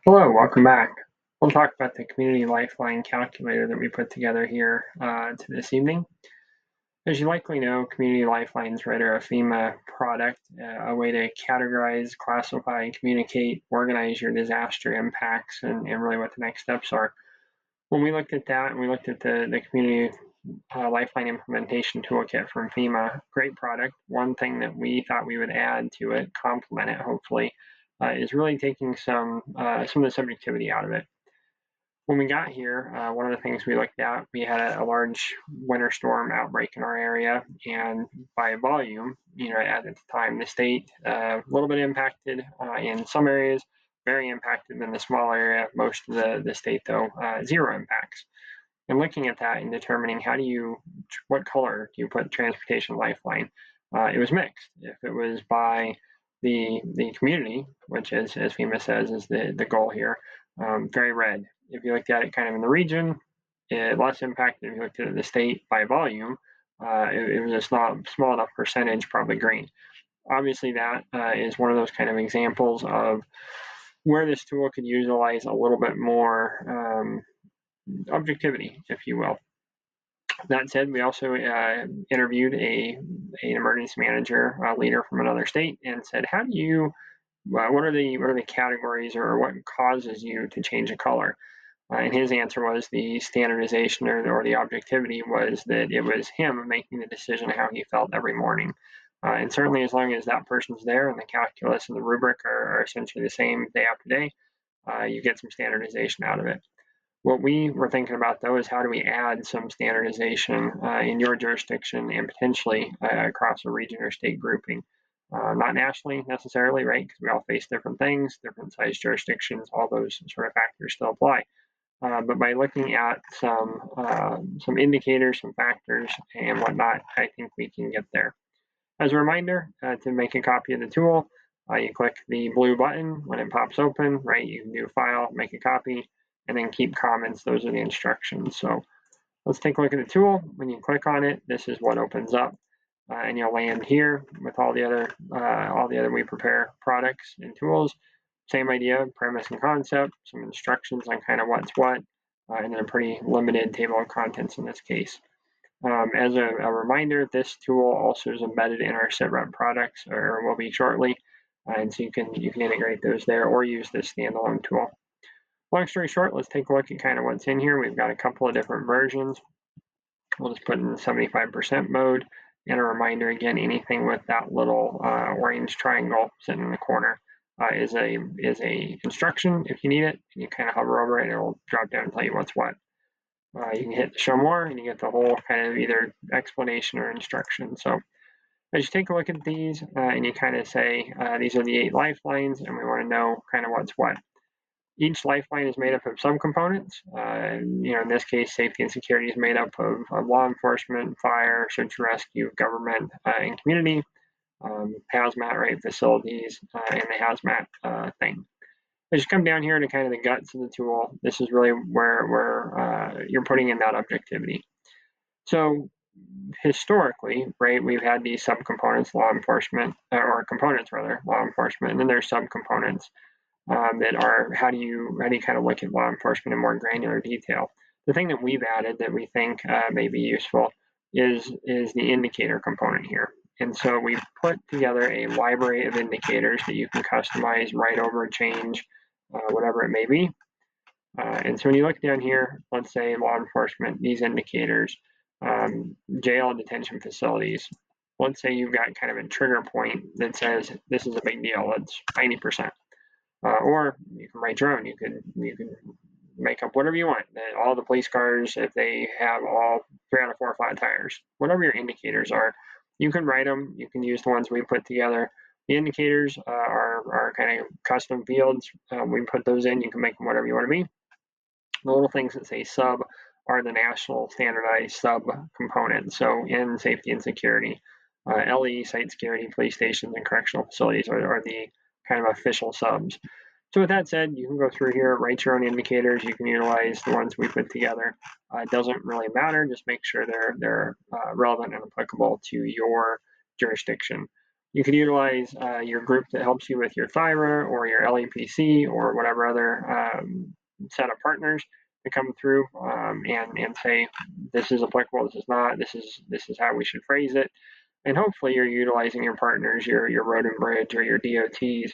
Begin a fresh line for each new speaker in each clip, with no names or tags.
Hello, welcome back. We'll talk about the Community Lifeline calculator that we put together here to this evening. As you likely know, Community Lifelines are a FEMA product, a way to categorize, classify, communicate, organize your disaster impacts, and really what the next steps are. When we looked at that and we looked at the Community Lifeline implementation toolkit from FEMA, great product. One thing that we thought we would add to it, complement it hopefully, is really taking some of the subjectivity out of it. When we got here, one of the things we looked at, we had a large winter storm outbreak in our area, and by volume, at the time, the state a little bit impacted in some areas, very impacted in the small area. Most of the state, though, zero impacts. And looking at that and determining what color do you put transportation lifeline, it was mixed. If it was by the community, which as FEMA says is the goal here, very red. If you looked at it kind of in the region, less impacted. If you looked at the state by volume, it was a small enough percentage, probably green. Obviously, that is one of those kind of examples of where this tool could utilize a little bit more objectivity, if you will. That said, we also interviewed an emergency manager, leader from another state, and said, "How do you? What are the categories, or what causes you to change a color?" And his answer was the standardization or the objectivity was that it was him making the decision how he felt every morning. And certainly, as long as that person's there and the calculus and the rubric are essentially the same day after day, you get some standardization out of it. What we were thinking about, though, is how do we add some standardization in your jurisdiction and potentially across a region or state grouping. Not nationally necessarily, right? Because we all face different things, different size jurisdictions, all those sort of factors still apply. But by looking at some indicators, some factors, and whatnot, I think we can get there. As a reminder, to make a copy of the tool, you click the blue button when it pops open, right? You can do file, make a copy, and then keep comments. Those are the instructions. So let's take a look at the tool. When you click on it, this is what opens up, and you'll land here with all the other We Prepare products and tools. Same idea, premise and concept, some instructions on kind of what's what, and then a pretty limited table of contents in this case. As a reminder, this tool also is embedded in our SITREP products, or will be shortly, and so you can integrate those there or use this standalone tool. Long story short, let's take a look at kind of what's in here. We've got a couple of different versions. We'll just put in the 75% mode, and a reminder again, anything with that little orange triangle sitting in the corner is a instruction. If you need it, you kind of hover over it, and it'll drop down and tell you what's what. You can hit show more, and you get the whole kind of either explanation or instruction. So as you take a look at these, and you kind of say these are the 8 lifelines, and we want to know kind of what's what. Each lifeline is made up of subcomponents. In this case, safety and security is made up of law enforcement, fire, search and rescue, government, and community, hazmat, right, facilities, and the hazmat thing. As you come down here to kind of the guts of the tool, this is really where you're putting in that objectivity. So historically, right, we've had these subcomponents, law enforcement, or components rather, law enforcement, and then there's subcomponents that are how do you kind of look at law enforcement in more granular detail. The thing that we've added that we think may be useful is the indicator component here. And so we've put together a library of indicators that you can customize, write over, change, whatever it may be. And so when you look down here, let's say law enforcement, these indicators, jail and detention facilities, let's say you've got kind of a trigger point that says this is a big deal, it's 90%. Or you can write your own. You can make up whatever you want. All the police cars, if they have all 3 out of 4 flat tires, whatever your indicators are, you can write them. You can use the ones we put together. The indicators are kind of custom fields. We put those in. You can make them whatever you want to be. The little things that say sub are the national standardized sub components. So in safety and security, LE, site security, police stations, and correctional facilities are the kind of official subs. So with that said, you can go through here, write your own indicators. You can utilize the ones we put together. It doesn't really matter. Just make sure they're relevant and applicable to your jurisdiction. You could utilize your group that helps you with your Thyra or your LAPC or whatever other set of partners to come through and say this is applicable, this is not, this is how we should phrase it, and hopefully you're utilizing your partners, your road and bridge or your DOTs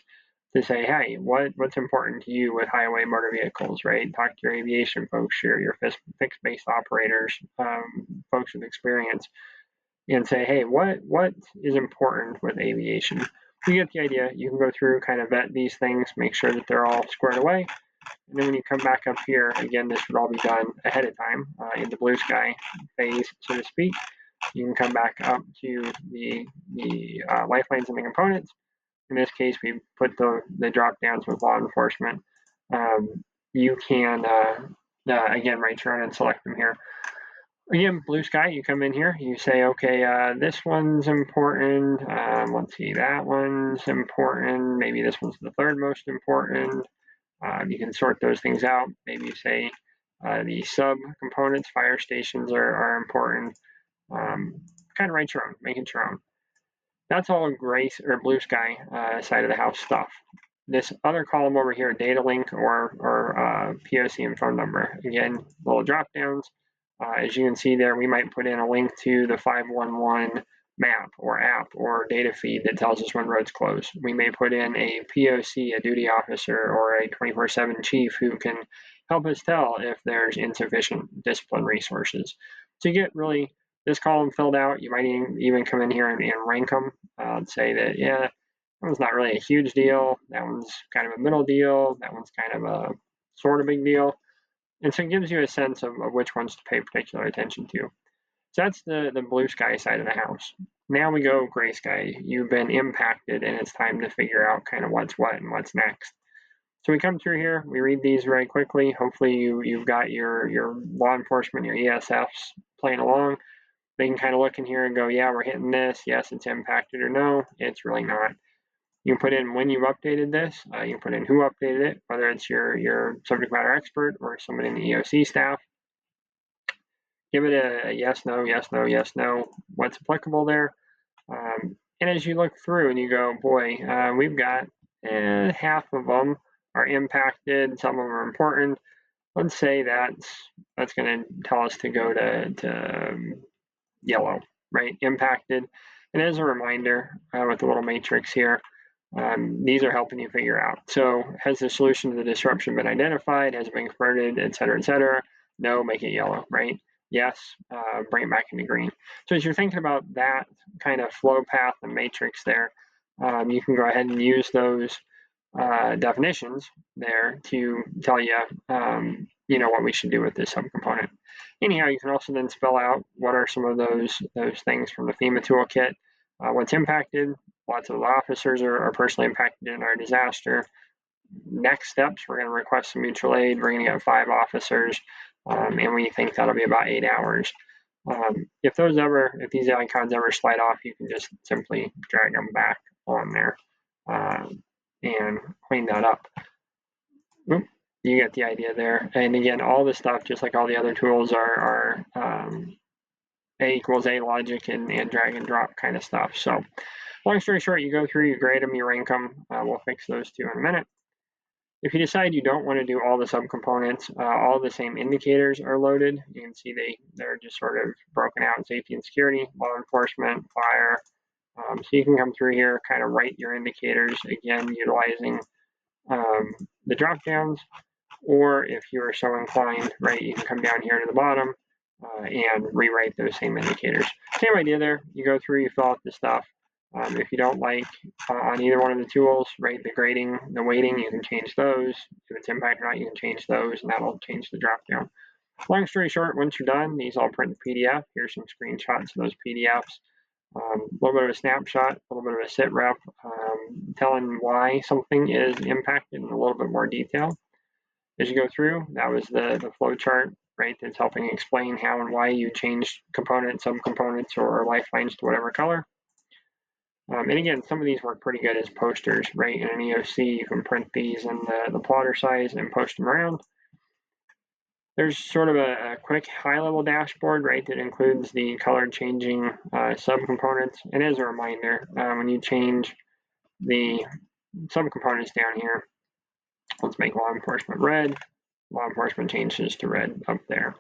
to say, hey, what's important to you with highway motor vehicles, right? Talk to your aviation folks, your fixed base operators, folks with experience, and say, hey, what is important with aviation? You get the idea. You can go through, kind of vet these things, make sure that they're all squared away. And then when you come back up here, again, this would all be done ahead of time in the blue sky phase, so to speak. You can come back up to the lifelines and the components. In this case, we put the drop downs with law enforcement. You can, again, right turn and select them here. Again, blue sky, you come in here, you say, okay, this one's important. Let's see, that one's important. Maybe this one's the third most important. You can sort those things out. Maybe you say the sub components, fire stations are important. Kind of write your own, make it your own. That's all gray or blue sky side of the house stuff. This other column over here, data link or POC and phone number. Again, little drop downs. As you can see there, we might put in a link to the 511 map or app or data feed that tells us when roads close. We may put in a POC, a duty officer, or a 24/7 chief who can help us tell if there's insufficient discipline resources. To get really this column filled out, you might even come in here and rank them. Say that, yeah, that one's not really a huge deal. That one's kind of a middle deal. That one's kind of a sort of big deal. And so it gives you a sense of which ones to pay particular attention to. So that's the blue sky side of the house. Now we go gray sky. You've been impacted and it's time to figure out kind of what's what and what's next. So we come through here, we read these very quickly. Hopefully you've got your law enforcement, your ESFs playing along. They can kind of look in here and go, yeah, we're hitting this. Yes, it's impacted, or no, it's really not. You can put in when you've updated this. You can put in who updated it, whether it's your subject matter expert or somebody in the EOC staff. Give it a yes, no, yes, no, yes, no, what's applicable there. And as you look through and you go, boy, we've got half of them are impacted, some of them are important. Let's say that's going to tell us to go to yellow, right? Impacted. And as a reminder, with the little matrix here, these are helping you figure out. So has the solution to the disruption been identified? Has it been converted, et cetera, et cetera? No, make it yellow, right? Yes, bring it back into green. So as you're thinking about that kind of flow path and matrix there, you can go ahead and use those definitions there to tell you, what we should do with this subcomponent. Anyhow, you can also then spell out what are some of those things from the FEMA toolkit, what's impacted. Lots of officers are personally impacted in our disaster. Next steps, we're going to request some mutual aid. We're going to get 5 officers, and we think that'll be about 8 hours. If these icons ever slide off, you can just simply drag them back on there and clean that up. Oop, you get the idea there. And again, all the stuff, just like all the other tools, are A equals A logic and drag and drop kind of stuff. So long story short, you go through, you grade them, you rank them. We'll fix those two in a minute. If you decide you don't want to do all the subcomponents, all the same indicators are loaded. You can see they're just sort of broken out: safety and security, law enforcement, fire. So you can come through here, kind of write your indicators, again, utilizing the drop downs, or if you are so inclined, right, you can come down here to the bottom and rewrite those same indicators. Same idea there. You go through, you fill out the stuff. If you don't like on either one of the tools, right, the grading, the weighting, you can change those. If it's impact or not, you can change those, and that'll change the drop down. Long story short, once you're done, these all print to PDF. Here's some screenshots of those PDFs. A little bit of a snapshot, a little bit of a sit rep, telling why something is impacted in a little bit more detail. As you go through, that was the flow chart, right, that's helping explain how and why you changed components, subcomponents, or lifelines to whatever color. And again, some of these work pretty good as posters, right? In an EOC, you can print these in the plotter size and post them around. There's sort of a quick high-level dashboard, right, that includes the color changing subcomponents. And as a reminder, when you change the subcomponents down here, let's make law enforcement red. Law enforcement changes to red up there.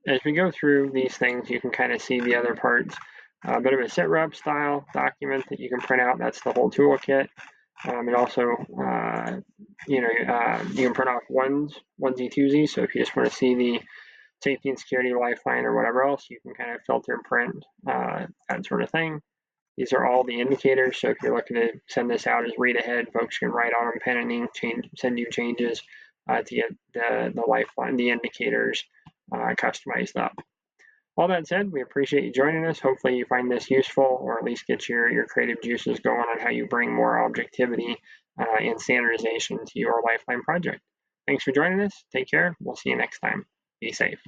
As we go through these things, you can kind of see the other parts. A bit of a sit rep style document that you can print out. That's the whole toolkit. It also, you can print off onesie, twosie. So if you just want to see the safety and security lifeline or whatever else, you can kind of filter and print that sort of thing. These are all the indicators. So if you're looking to send this out as read ahead, folks can write on them, pen and ink, send you changes to get the lifeline, the indicators customized up. All that said, we appreciate you joining us. Hopefully you find this useful, or at least get your creative juices going on how you bring more objectivity and standardization to your Lifeline project. Thanks for joining us. Take care. We'll see you next time. Be safe.